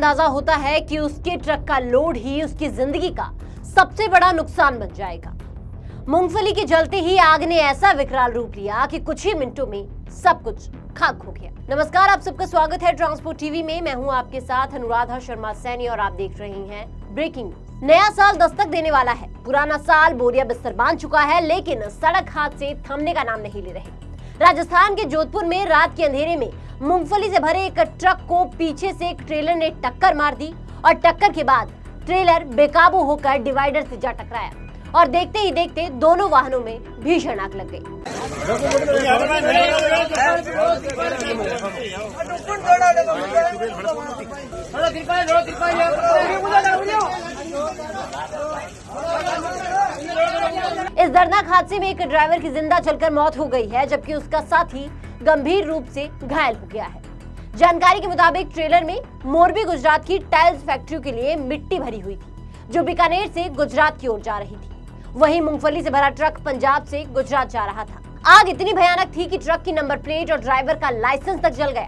अंदाजा होता है कि उसके ट्रक का लोड ही उसकी जिंदगी का सबसे बड़ा नुकसान बन जाएगा। मूंगफली के जलते ही आग ने ऐसा विकराल रूप लिया कि कुछ ही मिनटों में सब कुछ खाक हो गया। नमस्कार, आप सबका स्वागत है ट्रांसपोर्ट टीवी में। मैं हूं आपके साथ अनुराधा शर्मा सैनी और आप देख रहे हैं ब्रेकिंग न्यूज। नया साल दस्तक देने वाला है। पुराना साल बोरिया बिस्तर बांध चुका है, लेकिन सड़क हादसे थमने का नाम नहीं ले रहे। राजस्थान के जोधपुर में रात के अंधेरे में मूंगफली से भरे एक ट्रक को पीछे से एक ट्रेलर ने टक्कर मार दी और टक्कर के बाद ट्रेलर बेकाबू होकर डिवाइडर से जा टकराया और देखते ही देखते दोनों वाहनों में भीषण आग लग गई। इस दर्दनाक हादसे में एक ड्राइवर की जिंदा जलकर मौत हो गई है, जबकि उसका साथी गंभीर रूप से घायल हो गया है। जानकारी के मुताबिक ट्रेलर में मोरबी गुजरात की टाइल्स फैक्ट्री के लिए मिट्टी भरी हुई थी, जो बीकानेर से गुजरात की ओर जा रही थी। वहीं मूंगफली से भरा ट्रक पंजाब से गुजरात जा रहा था। आग इतनी भयानक थी कि ट्रक की नंबर प्लेट और ड्राइवर का लाइसेंस तक जल गया,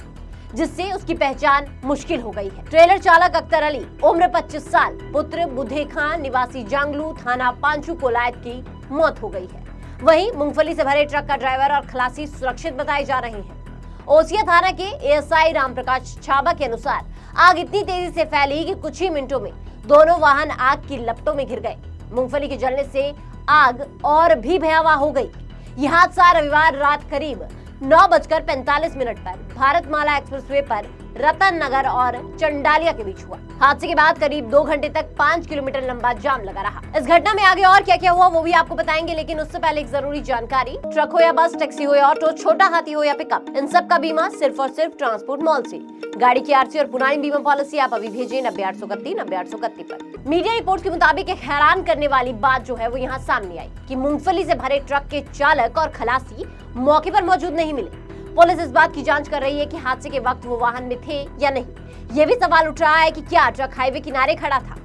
जिससे उसकी पहचान मुश्किल हो गई है। ट्रेलर चालक अख्तर अली, उम्र 25 साल, पुत्र बुधे खान, निवासी जांगलू, थाना पांचू कोलायत की मौत हो गई है। वहीं मूंगफली से भरे ट्रक का ड्राइवर और खलासी सुरक्षित बताए जा रहे हैं। ओसिया थाना के एएसआई रामप्रकाश छाबा के अनुसार आग इतनी तेजी से फैली कि कुछ ही मिनटों में दोनों वाहन आग की लपटों में घिर गए। मूंगफली के जलने से आग और भी भयावह हो गई। यह हादसा रविवार रात करीब 9:45 पर भारतमाला एक्सप्रेसवे पर रतन नगर और चंडालिया के बीच हुआ। हादसे के बाद करीब 2 घंटे तक 5 किलोमीटर लंबा जाम लगा रहा। इस घटना में आगे और क्या क्या हुआ वो भी आपको बताएंगे, लेकिन उससे पहले एक जरूरी जानकारी। ट्रक हो या बस, टैक्सी हो या ऑटो, छोटा हाथी हो या पिकअप, इन सब का बीमा सिर्फ और सिर्फ ट्रांसपोर्ट मॉल से। गाड़ी की आरसी और पुरानी बीमा पॉलिसी आप अभी भेजें 90-831 पर। मीडिया रिपोर्ट के मुताबिक एक हैरान करने वाली बात जो है वो यहाँ सामने आई कि मूंगफली से भरे ट्रक के चालक और खलासी मौके पर मौजूद नहीं मिले। पुलिस इस बात की जांच कर रही है कि हादसे के वक्त वो वाहन में थे या नहीं। ये भी सवाल उठ रहा है कि क्या ट्रक हाईवे किनारे खड़ा था।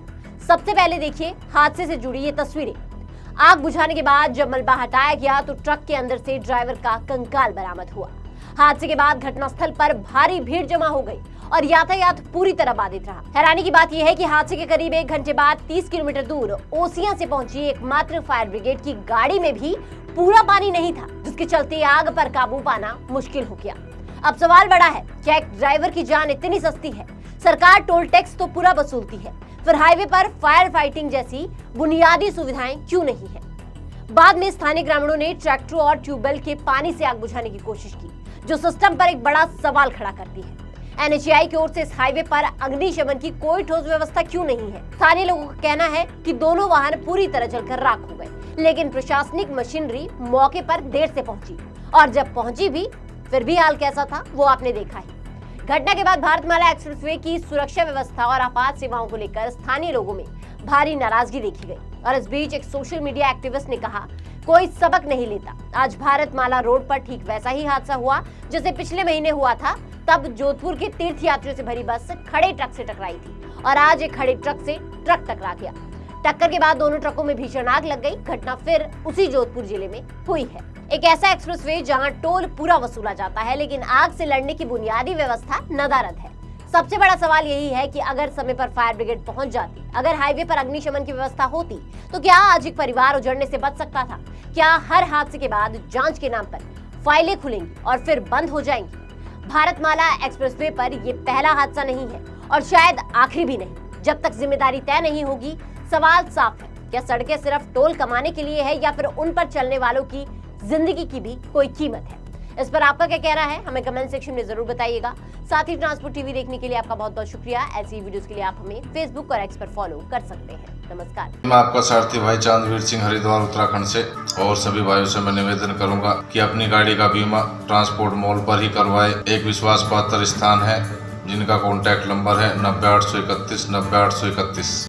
सबसे पहले देखिए हादसे से जुड़ी ये तस्वीरें। आग बुझाने के बाद जब मलबा हटाया गया तो ट्रक के अंदर से ड्राइवर का कंकाल बरामद हुआ। हादसे के बाद घटनास्थल पर भारी भीड़ जमा हो गई और यातायात पूरी तरह बाधित रहा। हैरानी की बात यह है कि हादसे के करीब 1 घंटे बाद 30 किलोमीटर दूर ओसिया से पहुंची एकमात्र फायर ब्रिगेड की गाड़ी में भी पूरा पानी नहीं था, जिसके चलते आग पर काबू पाना मुश्किल हो गया। अब सवाल बड़ा है, क्या एक ड्राइवर की जान इतनी सस्ती है? सरकार टोल टैक्स तो पूरा वसूलती है, फिर हाईवे पर फायर फाइटिंग जैसी बुनियादी सुविधाएं क्यों नहीं है? बाद में स्थानीय ग्रामीणों ने ट्रैक्टरों और ट्यूबवेल के पानी से आग बुझाने की कोशिश की, जो सिस्टम पर एक बड़ा सवाल खड़ा करती है। एनएचएआई की ओर से इस हाईवे पर अग्निशमन की कोई ठोस व्यवस्था क्यों नहीं है? स्थानीय लोगों का कहना है कि दोनों वाहन पूरी तरह जलकर राख हो गए, लेकिन प्रशासनिक मशीनरी मौके पर देर से पहुंची, और जब पहुंची भी फिर भी हाल कैसा था वो आपने देखा ही। घटना के बाद भारतमाला एक्सप्रेसवे की सुरक्षा व्यवस्था और आपात सेवाओं को लेकर स्थानीय लोगों में भारी नाराजगी देखी गई। और इस बीच एक सोशल मीडिया एक्टिविस्ट ने कहा, कोई सबक नहीं लेता। आज भारतमाला रोड पर ठीक वैसा ही हादसा हुआ जैसे पिछले महीने हुआ था। तब जोधपुर के तीर्थ यात्रियों से भरी बस खड़े ट्रक से टकराई थी और आज एक खड़े ट्रक से ट्रक टकरा गया। टक्कर के बाद दोनों ट्रकों में भीषण आग लग गई। घटना फिर उसी जोधपुर जिले में हुई है। एक ऐसा एक्सप्रेसवे जहां टोल पूरा वसूला जाता है, लेकिन आग से लड़ने की बुनियादी व्यवस्था नदारद है। सबसे बड़ा सवाल यही है कि अगर समय पर फायर ब्रिगेड पहुंच जाती, अगर हाईवे पर अग्निशमन की व्यवस्था होती, तो क्या आज एक परिवार उजड़ने से बच सकता था? क्या हर हादसे के बाद जांच के नाम पर फाइलें खुलेंगी और फिर बंद हो जाएंगी? भारतमाला एक्सप्रेसवे पर ये पहला हादसा नहीं है और शायद आखिरी भी नहीं। जब तक जिम्मेदारी तय नहीं होगी, सवाल साफ है, क्या सड़कें सिर्फ टोल कमाने के लिए है या फिर उन पर चलने वालों की जिंदगी की भी कोई कीमत है? इस पर आपका क्या कहना है, हमें कमेंट सेक्शन में जरूर बताइएगा। साथ ही ट्रांसपोर्ट टीवी देखने के लिए आपका बहुत बहुत शुक्रिया। ऐसी वीडियोस के लिए आप हमें फेसबुक और एक्स पर फॉलो कर सकते हैं। नमस्कार। मैं आपका सारथी भाई चांदवीर सिंह, हरिद्वार उत्तराखंड से। और सभी भाइयों से मैं निवेदन करूंगा कि अपनी गाड़ी का बीमा ट्रांसपोर्ट मॉल पर ही करवाए। एक विश्वास पात्र स्थान है जिनका कॉन्टैक्ट नंबर है 90-831 90-831।